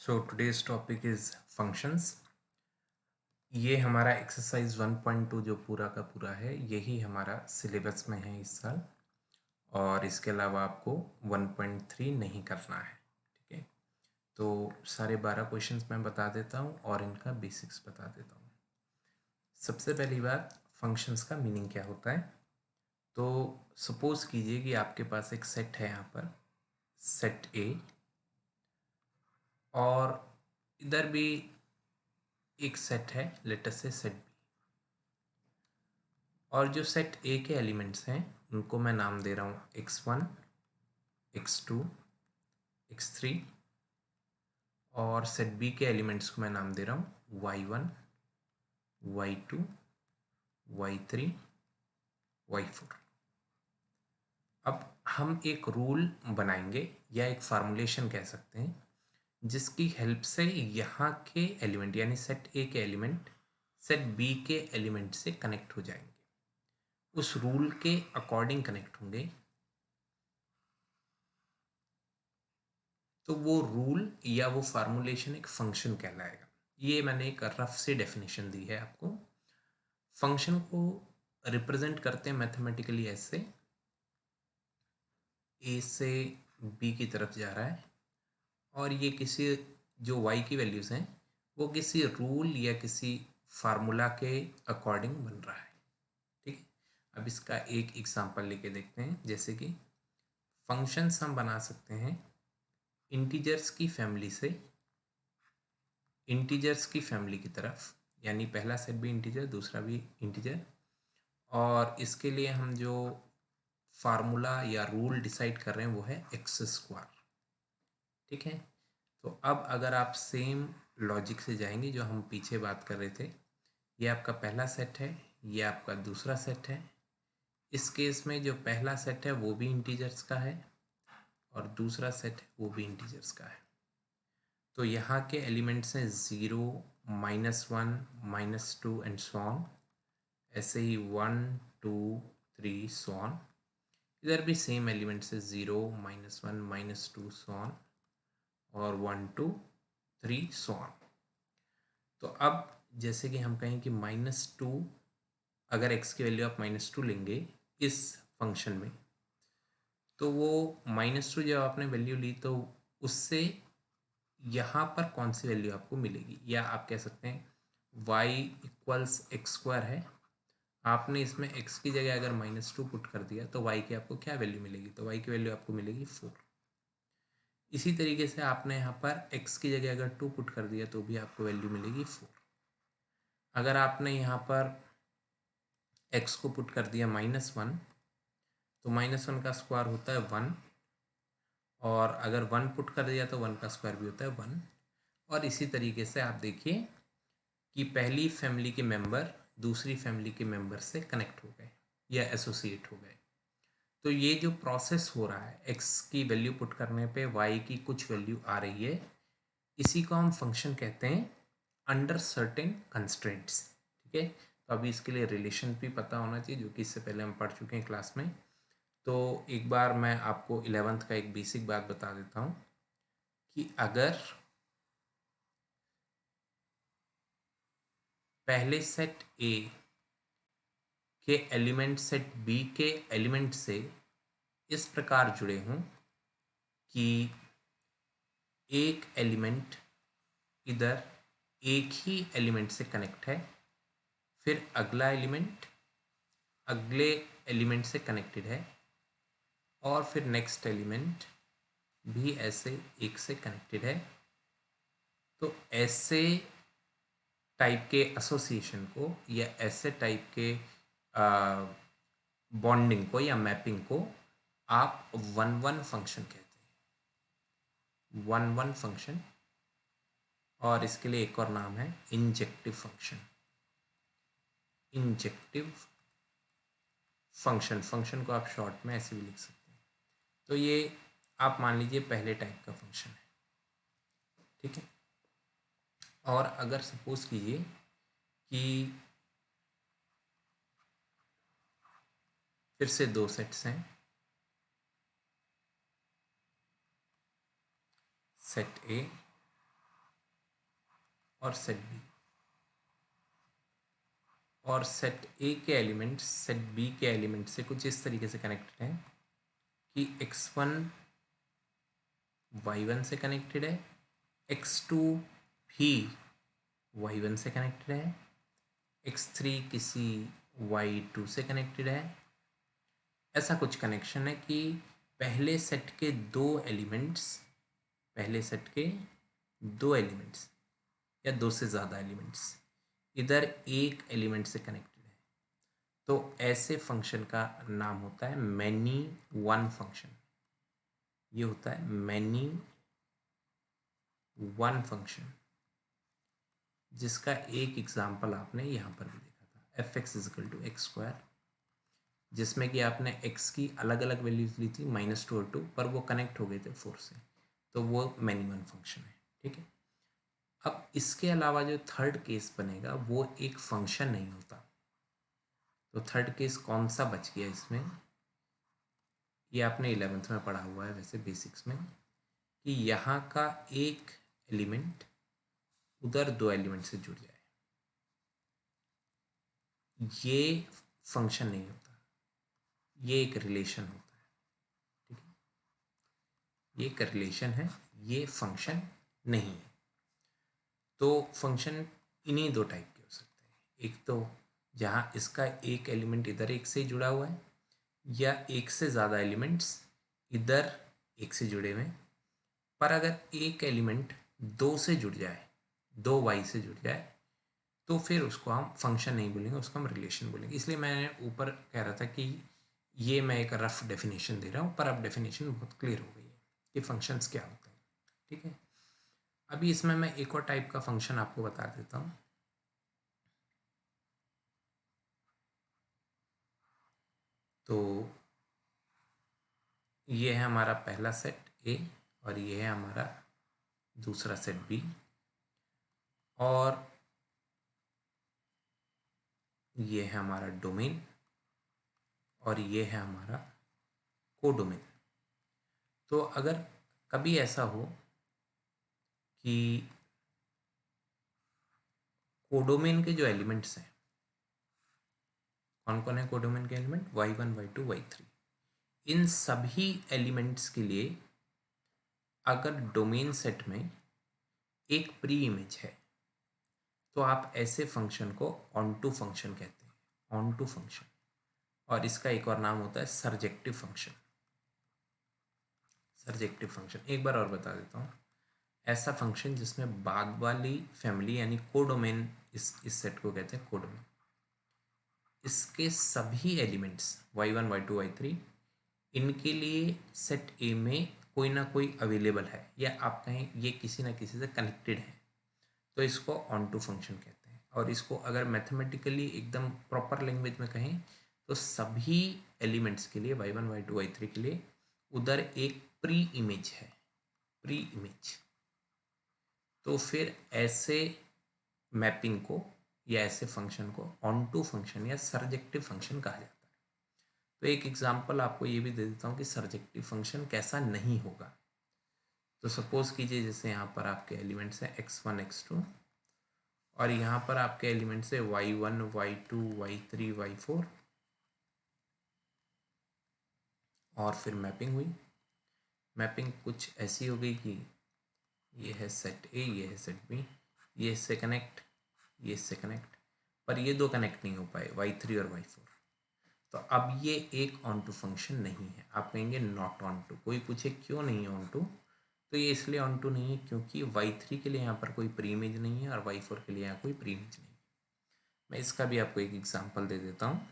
So today's topic is functions. ये हमारा exercise 1.2 जो पूरा का पूरा है यही हमारा सिलेबस में है इस साल, और इसके अलावा आपको 1.3 नहीं करना है। ठीक है, तो सारे 12 क्वेश्चंस मैं बता देता हूँ और इनका बेसिक्स बता देता हूँ। सबसे पहली बात, फंक्शंस का मीनिंग क्या होता है। तो सपोज कीजिए कि आपके पास एक सेट है, यहाँ पर सेट ए, और इधर भी एक सेट है, लेट अस से सेट बी, और जो सेट ए के एलिमेंट्स हैं उनको मैं नाम दे रहा हूँ x1, x2, x3, और सेट बी के एलिमेंट्स को मैं नाम दे रहा हूँ y1, y2, y3, y4। अब हम एक रूल बनाएंगे या एक फार्मूलेशन कह सकते हैं, जिसकी हेल्प से यहाँ के एलिमेंट यानी सेट ए के एलिमेंट सेट बी के एलिमेंट से कनेक्ट हो जाएंगे, उस रूल के अकॉर्डिंग कनेक्ट होंगे। तो वो रूल या वो फार्मूलेशन एक फंक्शन कहलाएगा। ये मैंने एक रफ से डेफिनेशन दी है आपको। फंक्शन को रिप्रेजेंट करते हैं मैथमेटिकली ऐसे, ए से बी की तरफ जा रहा है और ये किसी जो y की वैल्यूज़ हैं वो किसी रूल या किसी फार्मूला के अकॉर्डिंग बन रहा है। ठीक है, अब इसका एक एग्जांपल लेके देखते हैं। जैसे कि फंक्शंस हम बना सकते हैं इंटीजर्स की फैमिली से इंटीजर्स की फैमिली की तरफ, यानी पहला सेट भी इंटीजर दूसरा भी इंटीजर, और इसके लिए हम जो फार्मूला या रूल डिसाइड कर रहे हैं वो है एक्स स्क्वायर। ठीक है, तो अब अगर आप सेम लॉजिक से जाएंगे जो हम पीछे बात कर रहे थे, ये आपका पहला सेट है, ये आपका दूसरा सेट है। इस केस में जो पहला सेट है वो भी इंटीजर्स का है और दूसरा सेट है वो भी इंटीजर्स का है। तो यहाँ के एलिमेंट्स हैं 0, -1, -2 एंड सो ऑन। ऐसे ही 1, 2, 3 सो ऑन। इधर भी सेम एलिमेंट्स है 0, -1, -2 सो ऑन, और 1, 2, 3 सो ऑन। तो अब जैसे कि हम कहें कि -2, अगर x की वैल्यू आप -2 लेंगे इस फंक्शन में, तो वो -2 जब आपने वैल्यू ली तो उससे यहाँ पर कौन सी वैल्यू आपको मिलेगी, या आप कह सकते हैं y = x² है। आपने इसमें x की जगह अगर -2 पुट कर दिया तो y की आपको क्या वैल्यू मिलेगी, तो y की वैल्यू आपको मिलेगी 4। इसी तरीके से आपने यहाँ पर x की जगह अगर 2 पुट कर दिया तो भी आपको वैल्यू मिलेगी 4। अगर आपने यहाँ पर x को पुट कर दिया -1, तो -1 का स्क्वायर होता है 1, और अगर 1 पुट कर दिया तो 1 का स्क्वायर भी होता है 1। और इसी तरीके से आप देखिए कि पहली फैमिली के मेंबर दूसरी फैमिली के मेंबर से कनेक्ट हो गए या एसोसिएट हो गए। तो ये जो प्रोसेस हो रहा है, x की वैल्यू पुट करने पे y की कुछ वैल्यू आ रही है, इसी को हम फंक्शन कहते हैं अंडर सर्टेन कंस्ट्रेंट्स। ठीक है, तो अभी इसके लिए रिलेशन भी पता होना चाहिए, जो कि इससे पहले हम पढ़ चुके हैं क्लास में। तो एक बार मैं आपको 11th का एक बेसिक बात बता देता हूँ कि अगर पहले सेट ए के एलिमेंट सेट बी के एलिमेंट से इस प्रकार जुड़े हों कि एक एलिमेंट इधर एक ही एलिमेंट से कनेक्ट है, फिर अगला एलिमेंट अगले एलिमेंट से कनेक्टेड है, और फिर नेक्स्ट एलिमेंट भी ऐसे एक से कनेक्टेड है, तो ऐसे टाइप के एसोसिएशन को या ऐसे टाइप के बॉन्डिंग को या मैपिंग को आप 1-1 फंक्शन कहते हैं। 1-1 फंक्शन, और इसके लिए एक और नाम है इंजेक्टिव फंक्शन। इंजेक्टिव फंक्शन को आप शॉर्ट में ऐसे भी लिख सकते हैं। तो ये आप मान लीजिए पहले टाइप का फंक्शन है। ठीक है, और अगर सपोज कीजिए कि फिर से दो सेट्स हैं, सेट ए और सेट बी, और सेट ए के एलिमेंट सेट बी के एलिमेंट से कुछ इस तरीके से कनेक्टेड हैं कि x1 y1 से कनेक्टेड है, x2 भी y1 से कनेक्टेड है, x3 किसी y2 से कनेक्टेड है। ऐसा कुछ कनेक्शन है कि पहले सेट के दो एलिमेंट्स या दो से ज़्यादा एलिमेंट्स इधर एक एलिमेंट से कनेक्टेड है, तो ऐसे फंक्शन का नाम होता है मैनी वन फंक्शन। ये होता है मैनी वन फंक्शन, जिसका एक एग्जाम्पल आपने यहाँ पर भी देखा था, fx equal to x square, जिसमें कि आपने x की अलग अलग वैल्यूज ली थी -2 और 2, पर वो कनेक्ट हो गए थे 4 से, तो वो मैनी वन फंक्शन है। ठीक है, अब इसके अलावा जो थर्ड केस बनेगा वो एक फंक्शन नहीं होता। तो थर्ड केस कौन सा बच गया इसमें, ये आपने 11th में पढ़ा हुआ है वैसे बेसिक्स में, कि यहाँ का एक एलिमेंट उधर दो एलिमेंट से जुड़ जाए, ये फंक्शन नहीं होता, ये एक रिलेशन होता है। ठीक है, ये एक रिलेशन है, ये फंक्शन नहीं है। तो फंक्शन इन्हीं दो टाइप के हो सकते हैं, एक तो जहाँ इसका एक एलिमेंट इधर एक से जुड़ा हुआ है, या एक से ज़्यादा एलिमेंट्स इधर एक से जुड़े हुए हैं। पर अगर एक एलिमेंट दो से जुड़ जाए, दो वाई से जुड़ जाए, तो फिर उसको हम फंक्शन नहीं बोलेंगे, उसको हम रिलेशन बोलेंगे। इसलिए मैंने ऊपर कह रहा था कि ये मैं एक रफ डेफिनेशन दे रहा हूँ, पर अब डेफिनेशन बहुत क्लियर हो गई है कि फंक्शंस क्या होते हैं। ठीक है, अभी इसमें मैं एक और टाइप का फंक्शन आपको बता देता हूँ। तो ये है हमारा पहला सेट ए, और ये है हमारा दूसरा सेट बी, और ये है हमारा डोमेन, और ये है हमारा कोडोमेन। तो अगर कभी ऐसा हो कि कोडोमेन के जो एलिमेंट्स हैं, कौन कौन है कोडोमेन के एलिमेंट, y1 y2 y3, इन सभी एलिमेंट्स के लिए अगर डोमेन सेट में एक प्री इमेज है, तो आप ऐसे फंक्शन को ऑनटू फंक्शन कहते हैं, ऑनटू फंक्शन। और इसका एक और नाम होता है सर्जेक्टिव फंक्शन। सर्जेक्टिव फंक्शन एक बार और बता देता हूँ, ऐसा फंक्शन जिसमें बाद वाली फैमिली यानी कोडोमेन, इस सेट को कहते हैं कोडोमेन, इसके सभी एलिमेंट्स y1 y2 y3, इनके लिए सेट ए में कोई ना कोई अवेलेबल है, या आप कहें ये किसी ना किसी से कनेक्टेड है, तो इसको ऑन टू फंक्शन कहते हैं। और इसको अगर मैथमेटिकली एकदम प्रॉपर लैंग्वेज में कहें, तो सभी एलिमेंट्स के लिए y1 y2 y3 के लिए उधर एक प्री इमेज है, प्री इमेज। तो फिर ऐसे मैपिंग को या ऐसे फंक्शन को ऑन टू फंक्शन या सर्जेक्टिव फंक्शन कहा जाता है। तो एक एग्जांपल आपको ये भी दे देता हूँ कि सर्जेक्टिव फंक्शन कैसा नहीं होगा। तो सपोज कीजिए जैसे यहाँ पर आपके एलिमेंट्स हैं x1 x2, और यहाँ पर आपके एलिमेंट्स है y1 y2 y3 y4, और फिर मैपिंग हुई। मैपिंग कुछ ऐसी हो गई कि ये है सेट ए, ये है सेट बी, ये इससे कनेक्ट, ये इससे कनेक्ट, पर ये दो कनेक्ट नहीं हो पाए, y3 और y4। तो अब ये एक ऑन टू फंक्शन नहीं है। आप कहेंगे नॉट ऑन टू। कोई पूछे क्यों नहीं है ऑन टू, तो ये इसलिए ऑन टू नहीं है क्योंकि y3 के लिए यहाँ पर कोई प्री इमेज नहीं है, और y4 के लिए यहाँ कोई प्री इमेज नहीं है। मैं इसका भी आपको एक एग्जांपल दे देता हूँ।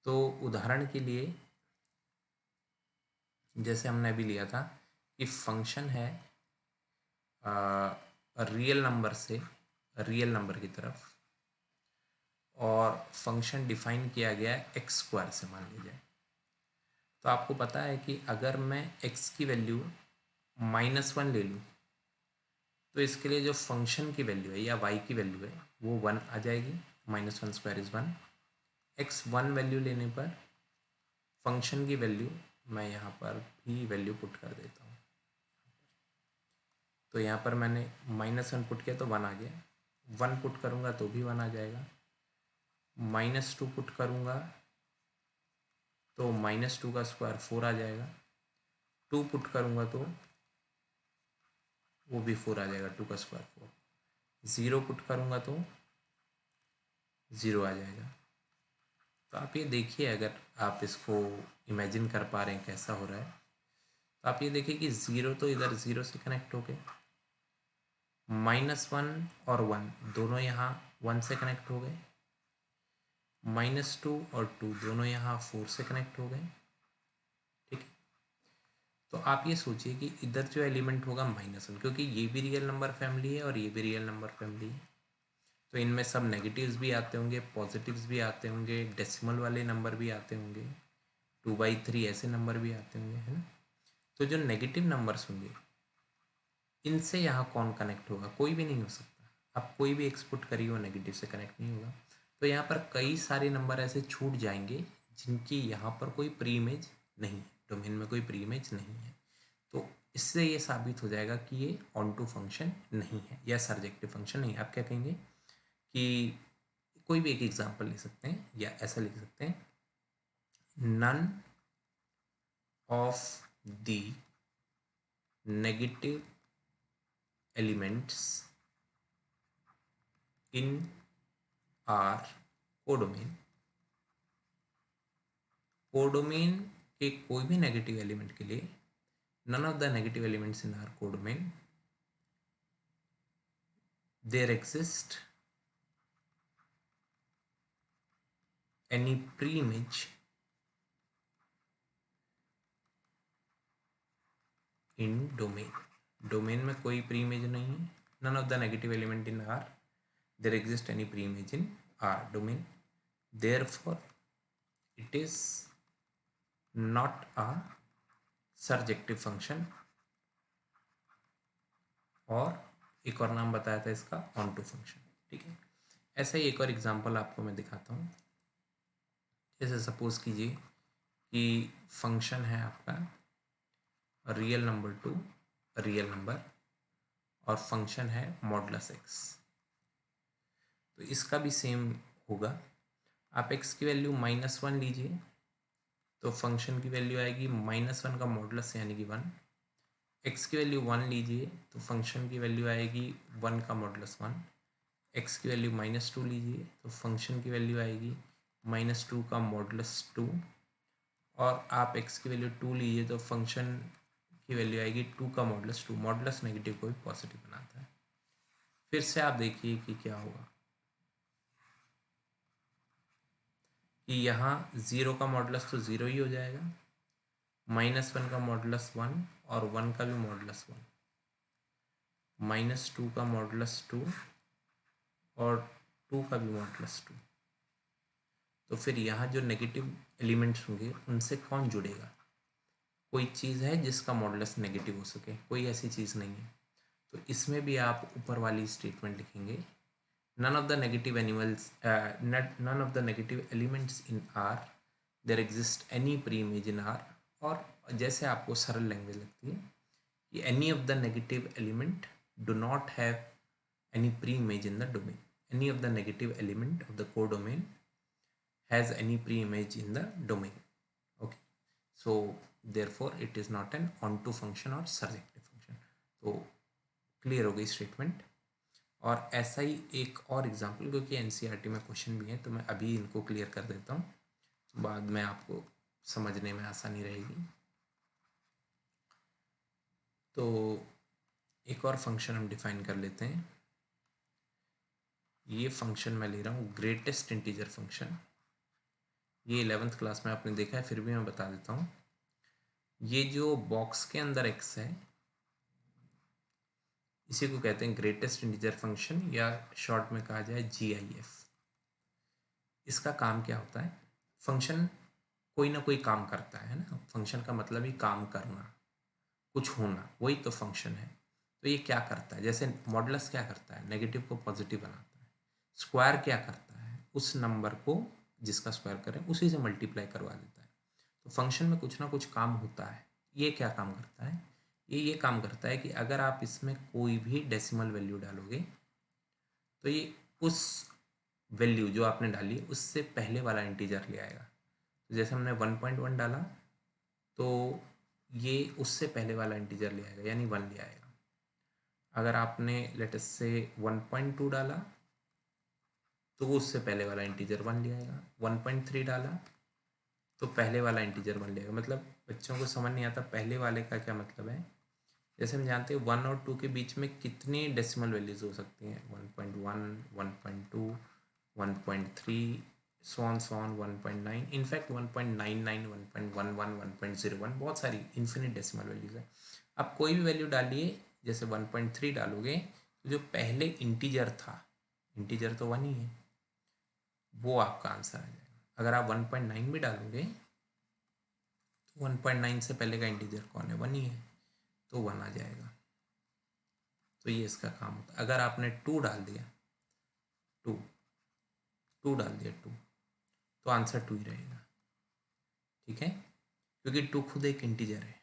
तो उदाहरण के लिए जैसे हमने अभी लिया था कि फंक्शन है रियल नंबर से रियल नंबर की तरफ, और फंक्शन डिफाइन किया गया है एक्स स्क्वायर से, मान लीजिए। तो आपको पता है कि अगर मैं x की वैल्यू -1 ले लूँ, तो इसके लिए जो फंक्शन की वैल्यू है या y की वैल्यू है वो 1 आ जाएगी, -1 स्क्वायर इज़ 1। x1 वैल्यू लेने पर फंक्शन की वैल्यू, मैं यहाँ पर भी वैल्यू पुट कर देता हूँ, तो यहाँ पर मैंने -1 पुट किया तो 1 आ गया, 1 पुट करूँगा तो भी 1 आ जाएगा, -2 पुट करूँगा तो -2 का स्क्वायर 4 आ जाएगा, 2 पुट करूँगा तो वो भी 4 आ जाएगा, 2 का स्क्वायर 4, 0 पुट करूँगा तो 0 आ जाएगा। तो आप ये देखिए, अगर आप इसको इमेजिन कर पा रहे हैं कैसा हो रहा है, तो आप ये देखिए कि 0 तो इधर 0 से कनेक्ट हो गए, -1 और 1 दोनों यहाँ 1 से कनेक्ट हो गए, -2 और 2 दोनों यहाँ 4 से कनेक्ट हो गए। ठीक है, तो आप ये सोचिए कि इधर जो एलिमेंट होगा -1, क्योंकि ये भी रियल नंबर फैमिली है और ये भी रियल नंबर फैमिली है, तो इनमें सब नेगेटिव्स भी आते होंगे, पॉजिटिव्स भी आते होंगे, डेसिमल वाले नंबर भी आते होंगे, 2/3 ऐसे नंबर भी आते होंगे, है ना। तो जो नेगेटिव नंबर्स होंगे इनसे यहाँ कौन कनेक्ट होगा, कोई भी नहीं हो सकता। आप कोई भी एक्सपुट करिए वो नेगेटिव से कनेक्ट नहीं होगा। तो यहाँ पर कई सारे नंबर ऐसे छूट जाएंगे जिनकी यहाँ पर कोई प्री इमेज नहीं है, डोमेन में कोई प्री इमेज नहीं है। तो इससे ये साबित हो जाएगा कि ये ऑन टू फंक्शन नहीं है या सर्जेक्टिव फंक्शन नहीं है। आप क्या कहेंगे कि कोई भी एक एग्जाम्पल ले सकते हैं या ऐसा लिख सकते हैं, none of the negative elements in R codomain, codomain के कोई भी नेगेटिव एलिमेंट के लिए none of the negative elements in R codomain there exist any pre-image in domain, domain में कोई प्री इमेज नहीं है, none of the negative element in R there exist any pre-image in R domain, therefore it is not a surjective function, और एक और नाम बताया था इसका ऑन टू फंक्शन। ठीक है, ऐसा ही एक और एग्जांपल आपको मैं दिखाता हूँ। जैसे सपोज कीजिए कि फंक्शन है आपका real number two real number और फंक्शन है मॉडुलस एक्स, तो इसका भी सेम होगा। आप एक्स की वैल्यू -1 लीजिए तो फंक्शन की वैल्यू आएगी -1 का मॉडुलस यानी कि 1, एक्स की वैल्यू 1 लीजिए तो फंक्शन की वैल्यू आएगी 1 का मॉडुलस 1, एक्स की वैल्यू -2 लीजिए तो फंक्शन की वैल्यू आएगी -2 का मॉडुलस 2, और आप एक्स की वैल्यू 2 लीजिए तो फंक्शन की वैल्यू आएगी 2 का मॉडुलस 2। मॉडुलस नेगेटिव को भी पॉजिटिव बनाता है। फिर से आप देखिए कि क्या होगा कि यहाँ 0 का मॉडुलस तो 0 ही हो जाएगा, -1 का मॉडुलस 1 और 1 का भी मॉडुलस 1, -2 का मॉडुलस 2 और 2 का भी मॉडुलस 2। तो फिर यहाँ जो नेगेटिव एलिमेंट्स होंगे उनसे कौन जुड़ेगा? कोई चीज़ है जिसका मॉडुलस नेगेटिव हो सके? कोई ऐसी चीज़ नहीं है। तो इसमें भी आप ऊपर वाली स्टेटमेंट लिखेंगे, none of the negative animals none of the negative elements in R there exist any pre-image in R, और जैसे आपको सरल लैंग्वेज लगती है कि any of the negative element do not have any pre-image in the domain, any of the negative element of the codomain has any pre-image in the domain. Okay, so therefore it is not an onto function or surjective function. तो clear हो गई statement. और ऐसा ही एक और example, क्योंकि NCERT में question भी हैं तो मैं अभी इनको क्लियर कर देता हूँ, बाद में आपको समझने में आसानी रहेगी। तो एक और फंक्शन हम डिफाइन कर लेते हैं। ये फंक्शन मैं ले रहा हूँ ग्रेटेस्ट इंटीजर फंक्शन। ये 11th क्लास में आपने देखा है, फिर भी मैं बता देता हूँ। ये जो बॉक्स के अंदर एक्स है इसी को कहते हैं ग्रेटेस्ट इंटीजर फंक्शन, या शॉर्ट में कहा जाए GIF। इसका काम क्या होता है? फंक्शन कोई ना कोई काम करता है ना, फंक्शन का मतलब ही काम करना, कुछ होना, वही तो फंक्शन है। तो ये क्या करता है? जैसे मॉडुलस क्या करता है? नेगेटिव को पॉजिटिव बनाता है। स्क्वायर क्या करता है? उस नंबर को जिसका स्क्वायर करें उसी से मल्टीप्लाई करवा देता है। तो फंक्शन में कुछ ना कुछ काम होता है। ये क्या काम करता है? ये काम करता है कि अगर आप इसमें कोई भी डेसिमल वैल्यू डालोगे तो ये उस वैल्यू जो आपने डाली है उससे पहले वाला इंटीजर ले आएगा। तो जैसे हमने 1.1 डाला तो ये उससे पहले वाला इंटीजर ले आएगा, यानी 1 ले आएगा। अगर आपने लेट अस से 1.2 डाला तो वो उससे पहले वाला इंटीजर 1 ले आएगा। 1.3 डाला तो पहले वाला इंटीजर 1 ले आएगा। मतलब बच्चों को समझ नहीं आता पहले वाले का क्या मतलब है। जैसे हम जानते हैं 1 और 2 के बीच में कितनी डेसिमल वैल्यूज हो सकती हैं, 1.1, 1.2, 1.3, सॉन 1.9, इनफैक्ट 1.99, 1.11, 1.01, बहुत सारी इन्फिनिट डेसिमल वैल्यूज है। आप कोई भी वैल्यू डालिए, जैसे 1.3 डालोगे तो जो पहले इंटीजर था, इंटीजर तो 1 ही है, वो आपका आंसर आ जाएगा। अगर आप 1.9 भी डालोगे तो 1.9 से पहले का इंटीजर कौन है, 1 ही है, तो 1 आ जाएगा। तो ये इसका काम होता है। अगर आपने 2 डाल दिया, 2 डाल दिया 2, तो आंसर 2 ही रहेगा। ठीक है, क्योंकि 2 खुद एक इंटीजर है,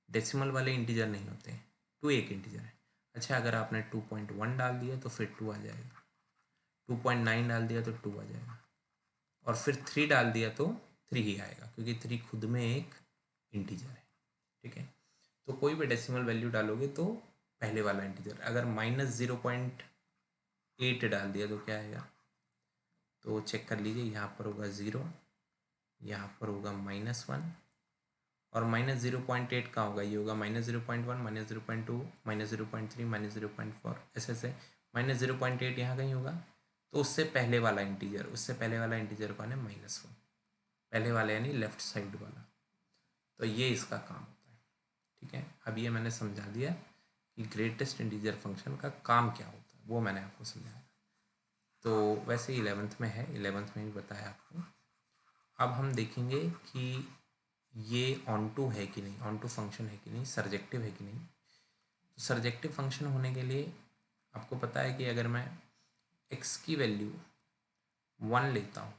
डेसिमल वाले इंटीजर नहीं होते हैं, 2 एक इंटीजर है। अच्छा, अगर आपने 2.1 डाल दिया तो फिर 2 आ जाएगा, 2.9 डाल दिया तो 2 आ जाएगा, और फिर 3 डाल दिया तो 3 ही आएगा, क्योंकि 3 खुद में एक इंटीजर है। ठीक है, तो कोई भी डेसिमल वैल्यू डालोगे तो पहले वाला इंटीजर। अगर -0.8 डाल दिया तो क्या आएगा, तो चेक कर लीजिए, यहाँ पर होगा 0, यहाँ पर होगा -1, और -0.8 कहाँ होगा, ये होगा -0.1, -0.2, -0.3, -0.4, ऐसे ऐसे -0.8 यहाँ कहीं होगा। तो उससे पहले वाला इंटीजर, उससे पहले वाला इंटीजर कौन है, -1, पहले वाला यानी लेफ्ट साइड वाला। तो ये इसका काम होता है। ठीक है, अब ये मैंने समझा दिया कि ग्रेटेस्ट इंटीजर फंक्शन का काम क्या होता है, वो मैंने आपको समझाया। तो वैसे 11th में है, 11th में भी बताया आपको। अब हम देखेंगे कि ये ऑन टू है कि नहीं, ऑन टू फंक्शन है कि नहीं, सर्जेक्टिव है कि नहीं। तो सर्जेक्टिव फंक्शन होने के लिए आपको पता है कि अगर मैं x की वैल्यू 1 लेता हूँ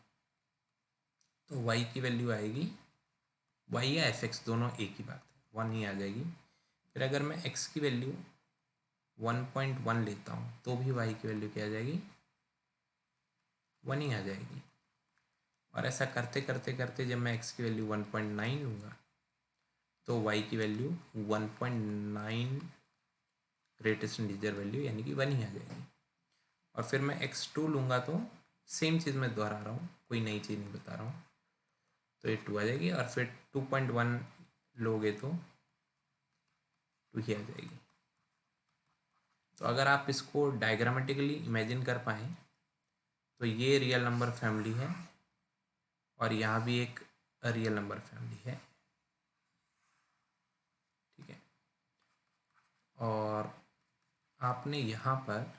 तो y की वैल्यू आएगी, y या f(x) दोनों एक ही बात है, 1 ही आ जाएगी। फिर अगर मैं x की वैल्यू 1.1 लेता हूँ तो भी y की वैल्यू क्या आ जाएगी, 1 ही आ जाएगी। और ऐसा करते करते करते जब मैं x की वैल्यू 1.9 लूँगा तो y की वैल्यू 1.9 ग्रेटेस्ट इंटीजर वैल्यू यानी कि 1 ही आ जाएगी। और फिर मैं x2 लूँगा तो सेम चीज़ मैं दोहरा रहा हूँ, कोई नई चीज़ नहीं बता रहा हूँ, तो ये 2 आ जाएगी। और फिर 2.1 लोगे तो 2 ही आ जाएगी। तो अगर आप इसको डायग्रामेटिकली इमेजिन कर पाएँ तो ये रियल नंबर फैमिली है और यहाँ भी एक रियल नंबर फैमिली है। ठीक है, और आपने यहाँ पर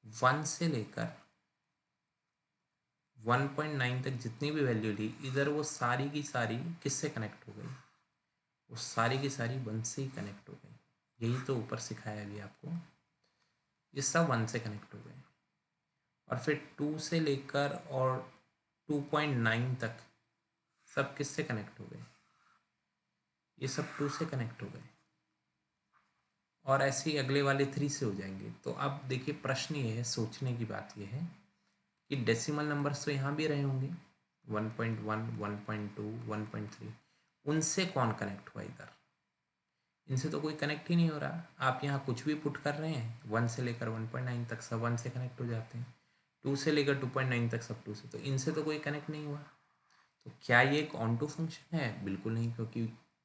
1 से लेकर 1.9 तक जितनी भी वैल्यू ली, इधर वो सारी की सारी किससे कनेक्ट हो गई, वो सारी की सारी 1 से ही कनेक्ट हो गई। यही तो ऊपर सिखाया अभी आपको, ये सब 1 से कनेक्ट हो गए। और फिर 2 से लेकर और 2.9 तक सब किससे कनेक्ट हो गए, ये सब 2 से कनेक्ट हो गए। और ऐसे ही अगले वाले 3 से हो जाएंगे। तो अब देखिए, प्रश्न ये है, सोचने की बात ये है कि डेसिमल नंबर्स तो यहाँ भी रहे होंगे, 1.1, 1.2, 1.3, उनसे कौन कनेक्ट हुआ इधर, इनसे तो कोई कनेक्ट ही नहीं हो रहा। आप यहाँ कुछ भी पुट कर रहे हैं, 1 से लेकर 1.9 तक सब 1 से कनेक्ट हो जाते हैं, 2 से लेकर 2.9 तक सब 2 से, तो इनसे तो कोई कनेक्ट नहीं हुआ। तो क्या ये एक ऑन टू फंक्शन है, बिल्कुल नहीं, क्योंकि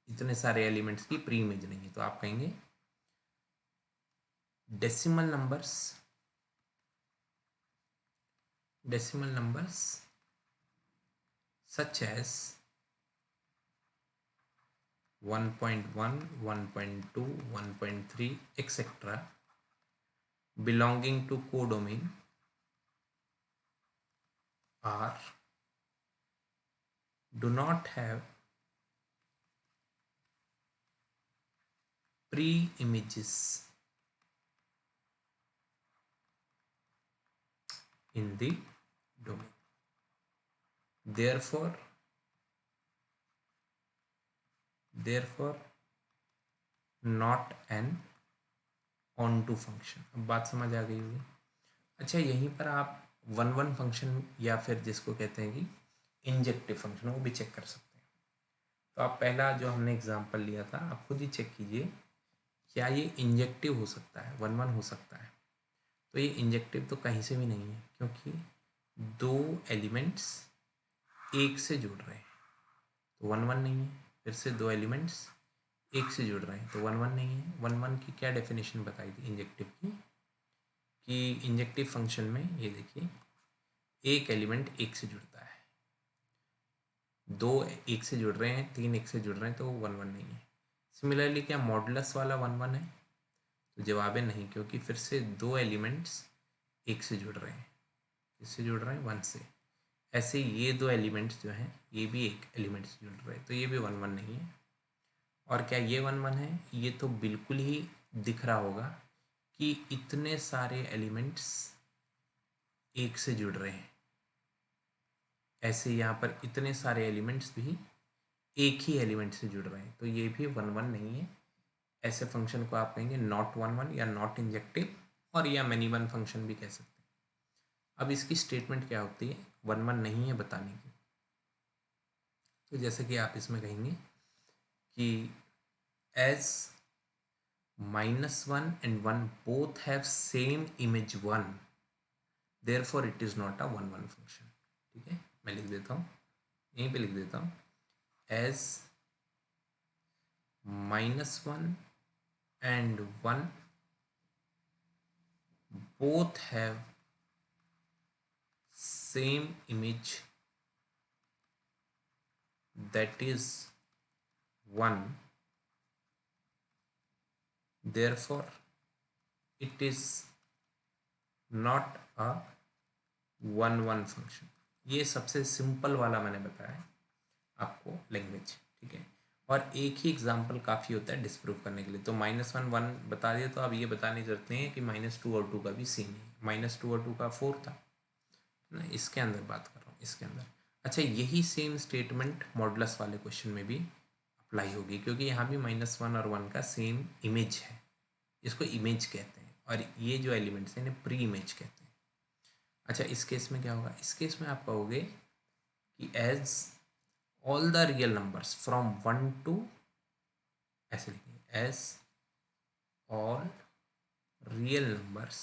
इतने सारे एलिमेंट्स की प्री इमेज नहीं है। तो आप कहेंगे decimal numbers such as 1.1, 1.2, 1.3, etc. belonging to codomain are do not have pre-images in the domain. Therefore, not an onto function. अब बात समझ आ गई होगी। अच्छा, यहीं पर आप वन वन फंक्शन या फिर जिसको कहते हैं कि इंजेक्टिव फंक्शन, वो भी चेक कर सकते हैं। तो आप पहला जो हमने एग्जांपल लिया था, आप खुद ही चेक कीजिए क्या ये इंजेक्टिव हो सकता है, वन वन हो सकता है। तो ये इंजेक्टिव तो कहीं से भी नहीं है, क्योंकि दो एलिमेंट्स एक से जुड़ रहे हैं, तो वन वन नहीं है। फिर से दो एलिमेंट्स एक से जुड़ रहे हैं, तो वन वन नहीं है। वन वन की क्या डेफिनेशन बताई थी इंजेक्टिव की, कि इंजेक्टिव फंक्शन में ये देखिए, एक एलिमेंट एक से जुड़ता है, दो एक से जुड़ रहे हैं, तीन एक से जुड़ रहे हैं, तो वन वन नहीं है। सिमिलरली क्या मॉडुलस वाला वन वन है? तो जवाब है नहीं, क्योंकि फिर से दो एलिमेंट्स एक से जुड़ रहे हैं। किससे जुड़ रहे हैं? वन से। ऐसे ये दो एलिमेंट्स जो हैं, ये भी एक एलिमेंट से जुड़ रहे हैं, तो ये भी वन वन नहीं है। और क्या ये वन वन है? ये तो बिल्कुल ही दिख रहा होगा कि इतने सारे एलिमेंट्स एक से जुड़ रहे हैं। ऐसे यहाँ पर इतने सारे एलिमेंट्स भी एक ही एलिमेंट से जुड़ रहे हैं, तो ये भी वन वन नहीं है। ऐसे फंक्शन को आप कहेंगे नॉट वन वन या नॉट इंजेक्टिव, और या मैनी वन फंक्शन भी कह सकते हैं। अब इसकी स्टेटमेंट क्या होती है वन वन नहीं है बताने की? तो जैसे कि आप इसमें कहेंगे कि as -1 and 1 both have same image 1, therefore it is not a one one function. ठीक है, मैं लिख देता हूँ, यहीं पे लिख देता हूँ, as -1 and 1 both have same image that is 1, therefore it is not a one one function. ये सबसे सिंपल वाला मैंने बताया आपको लैंग्वेज। ठीक है, और एक ही एग्जाम्पल काफ़ी होता है डिस्प्रूव करने के लिए। तो -1 1 बता दिया, तो अब ये बताने की जरूरत नहीं है कि -2 और 2 का भी सेम है। -2 और 2 का 4 था ना, इसके अंदर बात कर रहा हूँ, इसके अंदर। अच्छा, यही सेम स्टेटमेंट मॉडुलस वाले क्वेश्चन में भी अप्लाई होगी, क्योंकि यहाँ भी -1 और 1 का सेम इमेज है, इसको इमेज कहते हैं, और ये जो एलिमेंट्स हैं इन्हें प्री इमेज कहते हैं। अच्छा, इस केस में क्या होगा? इस केस में आप कहोगे कि as all the real numbers from 1 to, ऐसे लिखेंगे, as all real numbers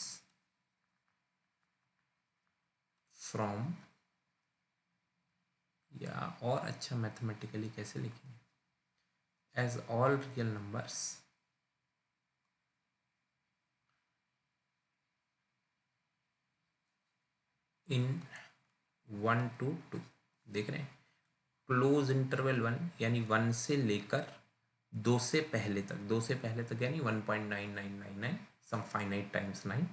from, या और अच्छा मैथमेटिकली कैसे लिखेंगे, as all real numbers in 1 to 2, देख रहे हैं, क्लोज इंटरवल 1 यानी 1 से लेकर 2 से पहले तक, 2 से पहले तक यानी 1.9999 सम फाइनाइट टाइम्स 9।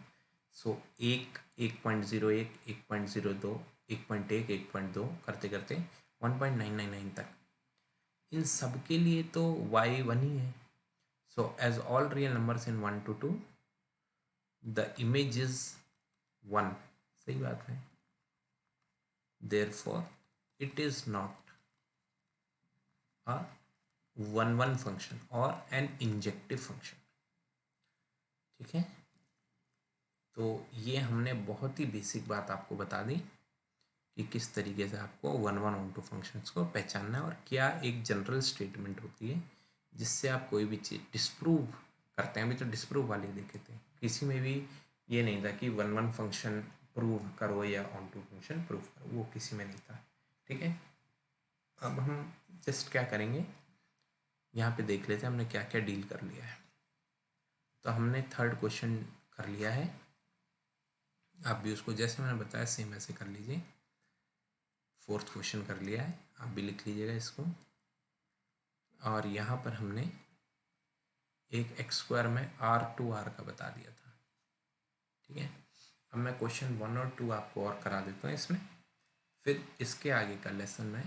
सो 1.01 1.02 1.1 1.2 करते करते 1.999 तक, इन सब के लिए तो y वन ही है। So as all real numbers in 1 to 2 the image is 1। सही बात है, therefore it is not a one one function और एन इंजेक्टिव फंक्शन। ठीक है, तो ये हमने बहुत ही बेसिक बात आपको बता दी कि किस तरीके से आपको one one onto functions को पहचानना है, और क्या एक जनरल स्टेटमेंट होती है जिससे आप कोई भी चीज़ डिस्प्रूव करते हैं। अभी तो डिस्प्रूव वाले देखे थे, किसी में भी ये नहीं था कि वन वन फंक्शन प्रूव करो या ऑन टू फंक्शन प्रूव करो, वो किसी में नहीं था। ठीक है, अब हम जस्ट क्या करेंगे, यहाँ पे देख लेते हैं हमने क्या क्या डील कर लिया है। तो हमने थर्ड क्वेश्चन कर लिया है, आप भी उसको जैसे मैंने बताया सेम ऐसे कर लीजिए। फोर्थ क्वेश्चन कर लिया है, आप भी लिख लीजिएगा इसको। और यहाँ पर हमने एक x² में r2r का बता दिया था। ठीक है, अब मैं क्वेश्चन 1 और 2 आपको और करा देता हूँ इसमें, फिर इसके आगे का लेसन मैं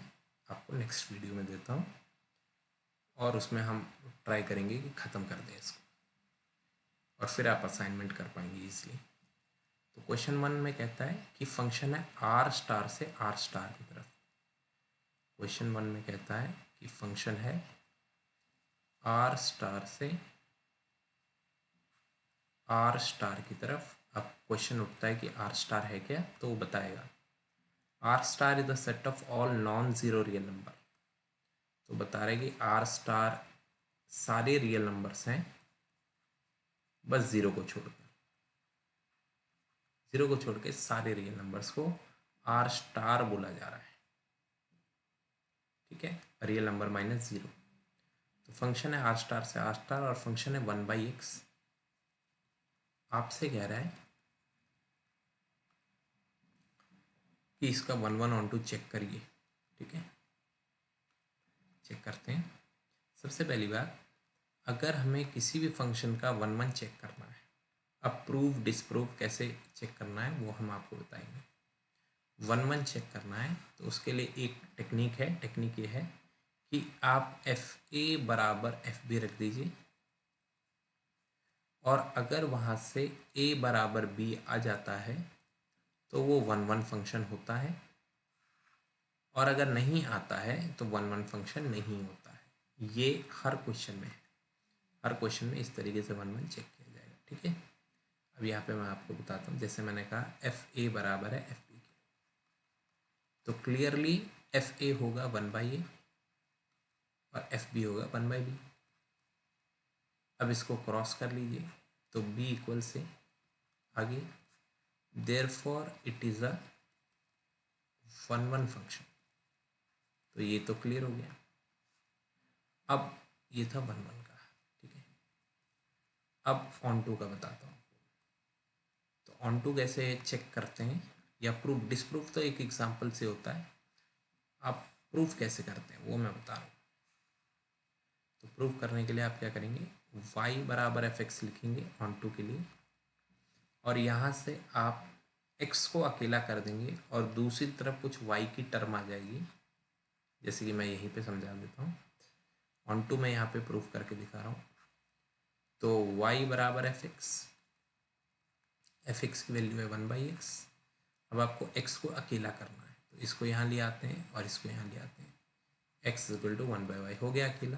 आपको नेक्स्ट वीडियो में देता हूँ, और उसमें हम ट्राई करेंगे कि ख़त्म कर दें इसको, और फिर आप असाइनमेंट कर पाएंगे ईजिली। तो क्वेश्चन 1 में कहता है कि फंक्शन है r* से r* की तरफ। क्वेश्चन 1 में कहता है कि फंक्शन है r* से आर स्टार की तरफ। अब क्वेश्चन उठता है कि आर स्टार है क्या, तो वो बताएगा R star is the set of all non zero real number. तो बता रहे कि आर स्टार सारे रियल नंबर्स हैं बस ज़ीरो को छोड़कर। ज़ीरो को छोड़ के सारे रियल नंबर्स को आर स्टार बोला जा रहा है। ठीक है, रियल नंबर माइनस ज़ीरो। तो फंक्शन है आर स्टार से आर स्टार और फंक्शन है 1/x। आपसे कह रहा है कि इसका 1/1 चेक करिए। ठीक है, चेक करते हैं। सबसे पहली बात, अगर हमें किसी भी फंक्शन का 1/1 चेक करना है, अब प्रूव डिसप्रूव कैसे चेक करना है वो हम आपको बताएंगे। 1/1 चेक करना है तो उसके लिए एक टेक्निक है। टेक्निक ये है कि आप एफ ए बराबर एफ बी रख दीजिए, और अगर वहाँ से ए बराबर बी आ जाता है तो वो 1/1 फंक्शन होता है, और अगर नहीं आता है तो 1/1 फंक्शन नहीं होता है। ये हर क्वेश्चन में है, हर क्वेश्चन में इस तरीके से 1/1 चेक किया जाएगा। ठीक है, अब यहाँ पे मैं आपको बताता हूँ। जैसे मैंने कहा एफ ए बराबर है एफ बी के, तो क्लियरली एफ ए होगा 1/a और एफ बी होगा 1/b। अब इसको क्रॉस कर लीजिए तो b इक्वल से आगे, therefore it is a 1/1 function. तो ये तो क्लियर हो गया। अब ये था 1/1 का। ठीक है, अब ऑन टू का बताता हूँ। तो ऑन टू कैसे चेक करते हैं, या प्रूफ डिसप्रूफ तो एक एग्जाम्पल से होता है, आप प्रूफ कैसे करते हैं वो मैं बता रहा हूँ। तो प्रूफ करने के लिए आप क्या करेंगे, y बराबर एफ एक्स लिखेंगे ऑन टू के लिए, और यहाँ से आप x को अकेला कर देंगे और दूसरी तरफ कुछ y की टर्म आ जाएगी। जैसे कि मैं यहीं पे समझा देता हूँ, ऑन टू मैं यहाँ पे प्रूफ करके दिखा रहा हूँ। तो y बराबर एफ एक्स की वैल्यू है 1/x। अब आपको x को अकेला करना है, तो इसको यहाँ ले आते हैं और इसको यहाँ ले आते हैं। x इक्वल टू 1/y हो गया अकेला।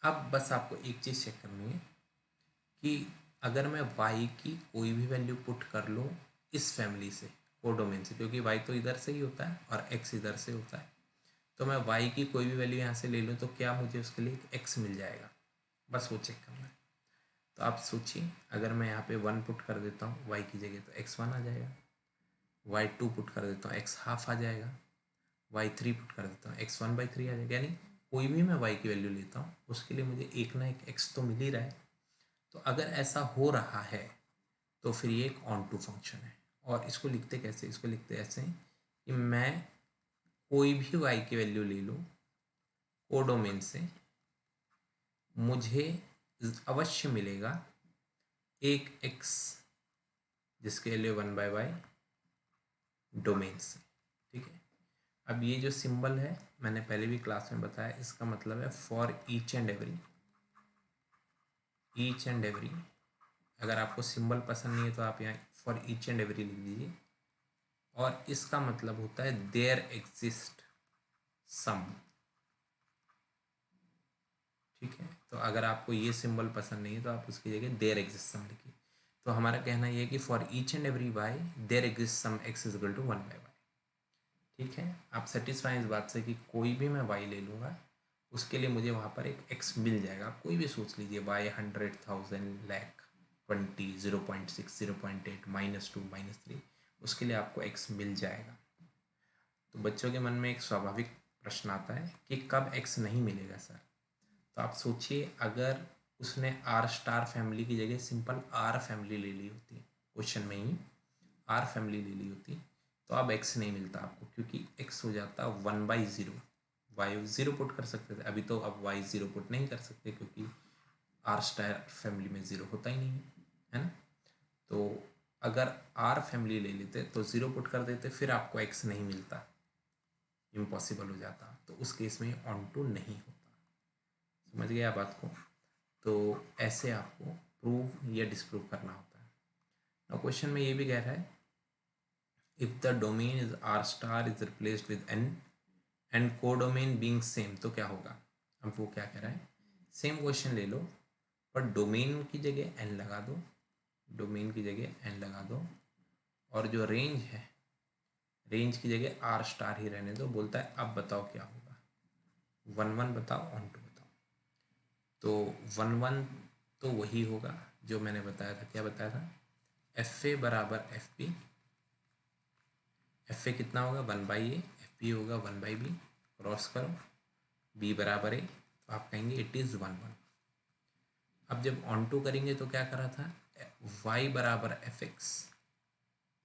अब बस आपको एक चीज़ चेक करनी है कि अगर मैं y की कोई भी वैल्यू पुट कर लूँ इस फैमिली से, कोडोमेन से, क्योंकि y तो इधर से ही होता है और x इधर से होता है, तो मैं y की कोई भी वैल्यू यहाँ से ले लूँ तो क्या मुझे उसके लिए एक x मिल जाएगा, बस वो चेक करना है। तो आप सोचिए, अगर मैं यहाँ पे 1 पुट कर देता हूँ y की जगह तो x1 आ जाएगा, y2 पुट कर देता हूँ x हाफ आ जाएगा, y3 पुट कर देता हूँ x1/3 आ जाएगा। यानी कोई भी मैं y की वैल्यू लेता हूँ उसके लिए मुझे एक ना एक x तो मिल ही रहा है। तो अगर ऐसा हो रहा है तो फिर ये एक ऑन टू फंक्शन है। और इसको लिखते कैसे, इसको लिखते ऐसे कि मैं कोई भी y की वैल्यू ले लूँ कोडोमेन से, मुझे अवश्य मिलेगा एक x जिसके लिए 1/y डोमेन से। ठीक है, अब ये जो सिंबल है मैंने पहले भी क्लास में बताया, इसका मतलब है for each and every. Each and every, अगर आपको सिंबल पसंद नहीं है तो आप यहाँ फॉर ईच एंड एवरी लिख दीजिए, और इसका मतलब होता है देयर एग्जिस्ट सम। ठीक है, तो अगर आपको ये सिंबल पसंद नहीं है तो आप उसकी जगह देयर एग्जिस्ट सम लिखिए। तो हमारा कहना ये है कि for each and every Y there exist some X is equal to 1/y। ठीक है, आप सेटिस्फाई इस बात से कि कोई भी मैं y ले लूँगा उसके लिए मुझे वहाँ पर एक x मिल जाएगा। आप कोई भी सोच लीजिए, y 100,000 लाख 20 0.6 0.8 -2 -3, उसके लिए आपको x मिल जाएगा। तो बच्चों के मन में एक स्वाभाविक प्रश्न आता है कि कब x नहीं मिलेगा सर। तो आप सोचिए, अगर उसने आर स्टार फैमिली की जगह सिंपल आर फैमिली ले ली होती, क्वेश्चन में ही आर फैमिली ले ली होती, तो अब x नहीं मिलता आपको, क्योंकि x हो जाता 1/0। y 0 पुट कर सकते थे, अभी तो अब y 0 पुट नहीं कर सकते क्योंकि आर स्टार फैमिली में 0 होता ही नहीं है ना। तो अगर आर फैमिली ले लेते तो 0 पुट कर देते, फिर आपको x नहीं मिलता, इम्पॉसिबल हो जाता, तो उस केस में ऑन टू नहीं होता। समझ गया बात को। तो ऐसे आपको प्रूव या डिसप्रूव करना होता है। ना क्वेश्चन में ये भी कह रहा है if the domain is R star is replaced with N and codomain being same, तो क्या होगा। अब वो क्या कह रहा है, सेम क्वेश्चन ले लो पर डोमेन की जगह एन लगा दो डोमेन की जगह n लगा दो, और जो रेंज है, रेंज की जगह आर स्टार ही रहने दो। बोलता है अब बताओ क्या होगा, 1 1 बताओ, ऑन टू बताओ। तो 1 1 तो वही होगा जो मैंने बताया था। क्या बताया था? एफ ए बराबर एफ बी। एफ ए कितना होगा? 1/a। एफ बी होगा 1/b। क्रॉस करो, b बराबर a, तो आप कहेंगे इट इज़ 1 1। अब जब ऑन टू करेंगे तो क्या करा था? y बराबर एफ एक्स,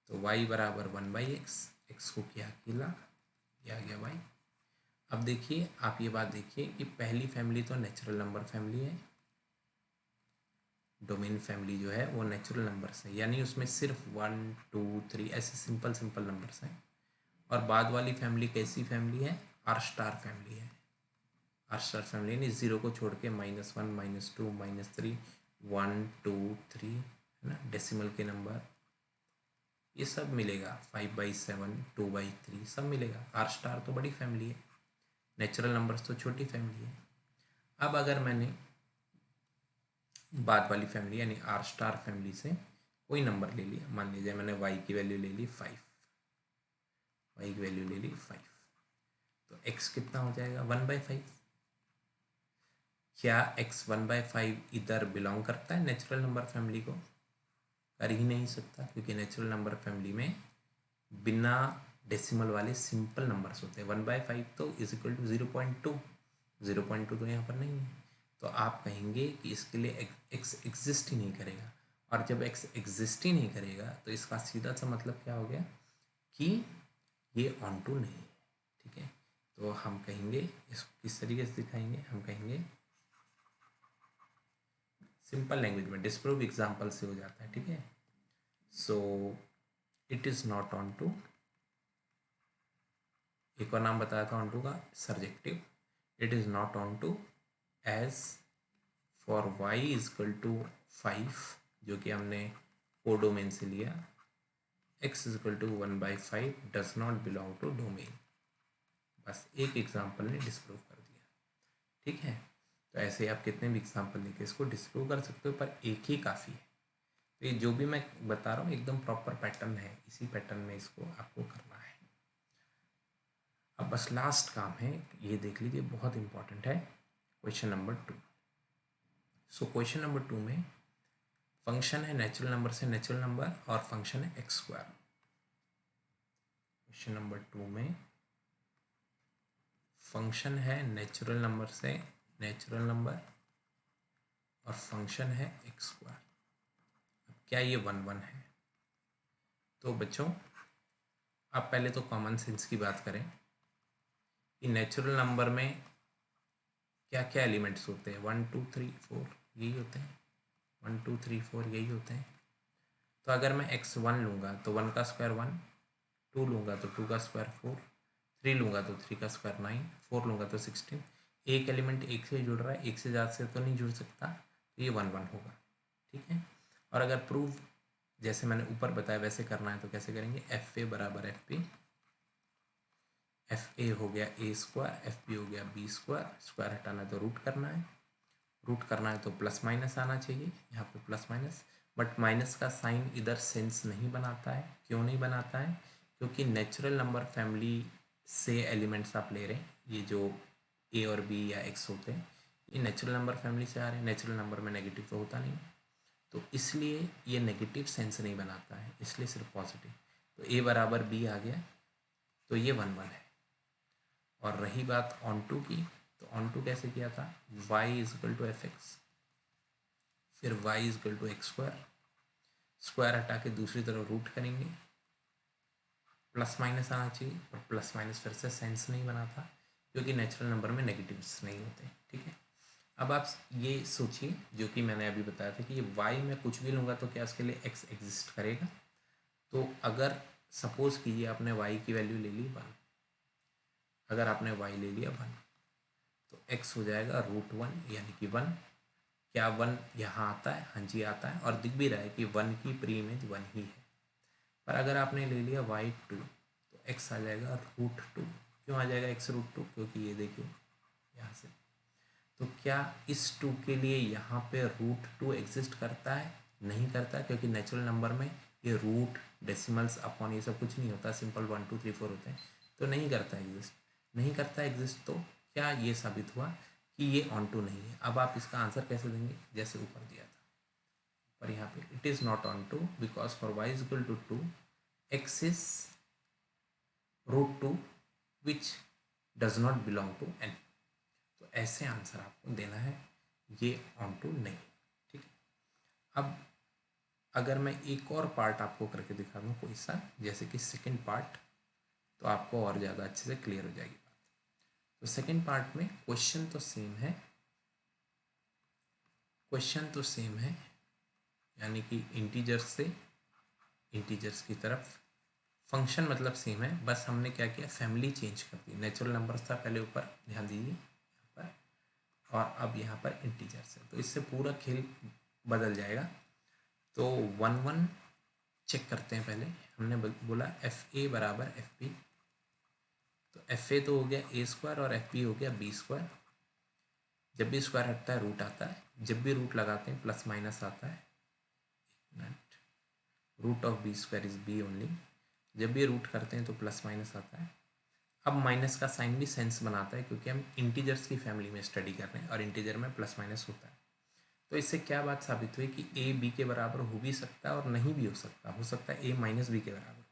तो y बराबर 1/x, x को किया अकेला, ये आ गया y। अब देखिए, आप ये बात देखिए कि पहली फैमिली तो नेचुरल नंबर फैमिली है, डोमेन फैमिली जो है वो नेचुरल नंबर्स है, यानी उसमें सिर्फ 1 2 3 ऐसे सिंपल सिंपल नंबर्स हैं। और बाद वाली फैमिली कैसी फैमिली है? आर स्टार फैमिली है। आर स्टार फैमिली यानी जीरो को छोड़ के -1 -2 -3 1 2 3, है ना, डेसिमल के नंबर ये सब मिलेगा, 5/7 2/3 सब मिलेगा। आर स्टार तो बड़ी फैमिली है, नेचुरल नंबर्स तो छोटी फैमिली है। अब अगर मैंने बाद वाली फैमिली यानी आर स्टार फैमिली से कोई नंबर ले लिया, मान लीजिए मैंने y की वैल्यू ले ली 5, y की वैल्यू ले ली 5, तो x कितना हो जाएगा? 1/5। क्या x 1/5 इधर बिलोंग करता है नेचुरल नंबर फैमिली को? कर ही नहीं सकता, क्योंकि नेचुरल नंबर फैमिली में बिना डेसिमल वाले सिंपल नंबर्स होते हैं। 1/5 तो इज इक्वल टू 0.2, 0.2 तो यहाँ पर नहीं है, तो आप कहेंगे कि इसके लिए x एग्जिस्ट ही नहीं करेगा। और जब x एग्जिस्ट ही नहीं करेगा तो इसका सीधा सा मतलब क्या हो गया कि ये ऑन टू नहीं है। ठीक है, तो हम कहेंगे इसको किस तरीके से दिखाएंगे? हम कहेंगे सिंपल लैंग्वेज में, डिस्प्रूव एग्जाम्पल से हो जाता है। ठीक है, so it is not onto. एक और नाम बताया था ऑन टू का, surjective. It is not onto as for y is equal to 5, जो कि हमने कोडोमेन से लिया, x is equal to 1/5 does not belong to domain. बस एक एग्जाम्पल ने डिस्प्रूव कर दिया। ठीक है, तो ऐसे आप कितने भी एग्जाम्पल लेके इसको डिस्प्रूव कर सकते हो, पर एक ही काफ़ी है। तो ये जो भी मैं बता रहा हूँ एकदम प्रॉपर पैटर्न है, इसी पैटर्न में इसको आपको करना है। अब बस लास्ट काम है, ये देख लीजिए, बहुत इंपॉर्टेंट है, question number 2। So question number 2 में फंक्शन है नेचुरल नंबर से नेचुरल नंबर और फंक्शन है x स्क्वायर। क्वेश्चन नंबर 2 में फंक्शन है नेचुरल नंबर से नेचुरल नंबर और फंक्शन है x स्क्वायर। अब क्या ये 1 1 है? तो बच्चों आप पहले तो कॉमन सेंस की बात करें कि नेचुरल नंबर में क्या क्या एलिमेंट्स होते हैं? 1 2 3 4 यही होते हैं, 1 2 3 4 यही होते हैं। तो अगर मैं x1 लूँगा तो 1 का स्क्वायर 1, 2 लूँगा तो 2 का स्क्वायर 4, 3 लूँगा तो 3 का स्क्वायर 9, 4 लूँगा तो 16। एक एलिमेंट एक से जुड़ रहा है, एक से ज़्यादा से तो नहीं जुड़ सकता, तो ये 1 1 होगा। ठीक है, और अगर प्रूव जैसे मैंने ऊपर बताया वैसे करना है तो कैसे करेंगे? एफ ए बराबर एफ बी, एफ ए हो गया ए स्क्वायर, एफ बी हो गया बी स्क्वायर। स्क्वायर हटाना है तो रूट करना है, रूट करना है तो प्लस माइनस आना चाहिए, यहाँ पे प्लस माइनस, बट माइनस का साइन इधर सेंस नहीं बनाता है। क्यों नहीं बनाता है? क्योंकि नेचुरल नंबर फैमिली से एलिमेंट्स आप ले रहे हैं, ये जो ए और बी या एक्स होते हैं ये नेचुरल नंबर फैमिली से आ रहे हैं। नेचुरल नंबर में नेगेटिव तो होता नहीं, तो इसलिए ये नेगेटिव सेंस नहीं बनाता है, इसलिए सिर्फ पॉजिटिव। तो ए बराबर बी आ गया, तो ये 1 1 है। और रही बात ऑन टू की, तो ऑन टू कैसे किया था? y is equal to F X, फिर y is equal to x square, square हटा के दूसरी तरफ रूट करेंगे, प्लस माइनस आना चाहिए, और प्लस माइनस फिर से सेंस नहीं बनाता क्योंकि नेचुरल नंबर में नेगेटिव्स नहीं होते। ठीक है, अब आप ये सोचिए जो कि मैंने अभी बताया था कि ये y में कुछ भी लूँगा तो क्या उसके लिए x एग्जिस्ट करेगा? तो अगर सपोज कीजिए आपने y की वैल्यू ले ली 1, अगर आपने y ले लिया 1 तो x हो जाएगा √1 यानी कि 1। क्या 1 यहाँ आता है? हाँ जी आता है, और दिख भी रहा है कि 1 की प्री इमेज 1 ही है। पर अगर आपने ले लिया y2 तो x आ जाएगा √2। क्यों आ जाएगा x √2? क्योंकि ये देखिए यहाँ से, तो क्या इस 2 के लिए यहाँ पे √2 एग्जिस्ट करता है? नहीं करता, क्योंकि नेचुरल नंबर में ये रूट, डेसिमल्स, अपॉन ये सब कुछ नहीं होता, सिंपल 1 2 3 4 होते हैं, तो नहीं करता एग्जिस्ट। नहीं करता एग्जिस्ट, तो क्या ये साबित हुआ कि ये ऑन टू नहीं है। अब आप इसका आंसर कैसे देंगे, जैसे ऊपर दिया था, पर यहाँ पे it is not onto because for y is equal to 2 x is root 2 which does not belong to n। तो ऐसे आंसर आपको देना है, ये ऑन टू नहीं। ठीक है, अब अगर मैं एक और पार्ट आपको करके दिखा दूँ कोई सा, जैसे कि सेकंड पार्ट, तो आपको और ज़्यादा अच्छे से क्लियर हो जाएगी बात। तो सेकंड पार्ट में क्वेश्चन तो सेम है, यानी कि इंटीजर्स से इंटीजर्स की तरफ, फंक्शन मतलब सेम है, बस हमने क्या किया, फैमिली चेंज कर दी। नेचुरल नंबर्स था पहले ऊपर, ध्यान दीजिए यहाँ पर, और अब यहाँ पर इंटीजर्स है, तो इससे पूरा खेल बदल जाएगा। तो 1 1 चेक करते हैं। पहले हमने बोला एफ ए बराबर एफ बी, तो एफ ए तो हो गया ए स्क्वायर और एफ बी हो गया बी स्क्वायर। जब भी स्क्वायर हटता है रूट आता है, जब भी रूट लगाते हैं प्लस माइनस आता है। Root of B square is B only, जब भी रूट करते हैं तो प्लस माइनस आता है। अब माइनस का साइन भी सेंस बनाता है, क्योंकि हम इंटीजर्स की फैमिली में स्टडी कर रहे हैं और इंटीजर में प्लस माइनस होता है। तो इससे क्या बात साबित हुई कि ए बी के बराबर हो भी सकता है और नहीं भी हो सकता है ए माइनस बी के बराबर।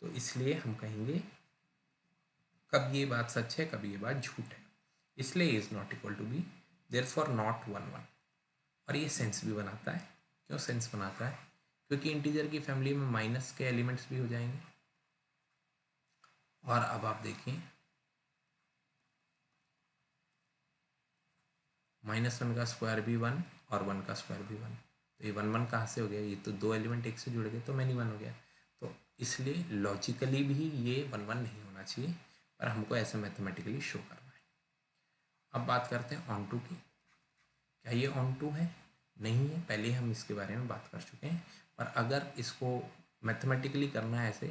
तो इसलिए हम कहेंगे कब ये बात सच है, कब ये बात झूठ है। इसलिए is not equal to B, therefore not 1 1। और ये सेंस भी बनाता है। क्यों सेंस बनाता है, क्योंकि इंटीजर की फैमिली में माइनस के एलिमेंट्स भी हो जाएंगे। और अब आप देखिए, -1 का स्क्वायर भी 1 और 1 का स्क्वायर भी 1, तो ये 1 1 कहाँ से हो गया, ये तो दो एलिमेंट एक से जुड़ गए, तो मैनी 1 हो गया। तो इसलिए लॉजिकली भी ये 1 1 नहीं होना चाहिए, पर हमको ऐसे मैथमेटिकली शो करना है। अब बात करते हैं ऑन टू की। क्या ये ऑन टू है, नहीं है, पहले हम इसके बारे में बात कर चुके हैं। पर अगर इसको मैथमेटिकली करना है ऐसे,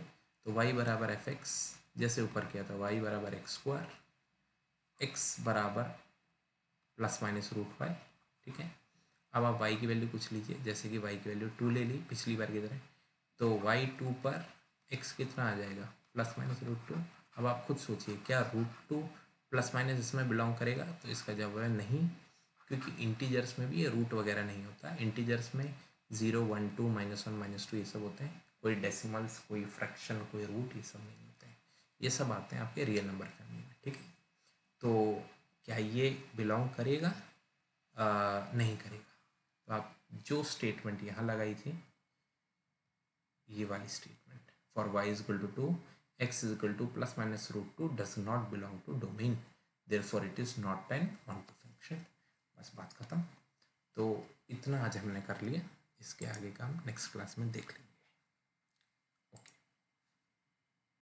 तो y बराबर एफ एक्स, जैसे ऊपर किया था, y बराबर एक्स स्क्वायर, एक्स बराबर प्लस माइनस रूट वाई। ठीक है, अब आप y की वैल्यू पूछ लीजिए, जैसे कि y की वैल्यू 2 ले ली पिछली बार की तरह, तो y2 पर x कितना आ जाएगा, प्लस माइनस रूट 2। अब आप खुद सोचिए, क्या रूट 2 प्लस माइनस इसमें बिलोंग करेगा, तो इसका जवाब है नहीं, क्योंकि इंटीजर्स में भी ये रूट वगैरह नहीं होता। इंटीजर्स में 0 1 2 -1 -2 ये सब होते हैं, कोई डेसिमल्स, कोई फ्रैक्शन, कोई रूट, ये सब नहीं होते हैं। ये सब आते हैं आपके रियल नंबर फैमिली में। ठीक है, तो क्या ये बिलोंग करेगा, नहीं करेगा। तो आप जो स्टेटमेंट यहाँ लगाई थी, ये वाली statement, for y is equal to 2 x is equal to plus minus root 2 does not belong to domain, therefore it is not an onto function. बस बात खत्म। तो इतना आज हमने कर लिया, इसके आगे का हम नेक्स्ट क्लास में देख लेंगे।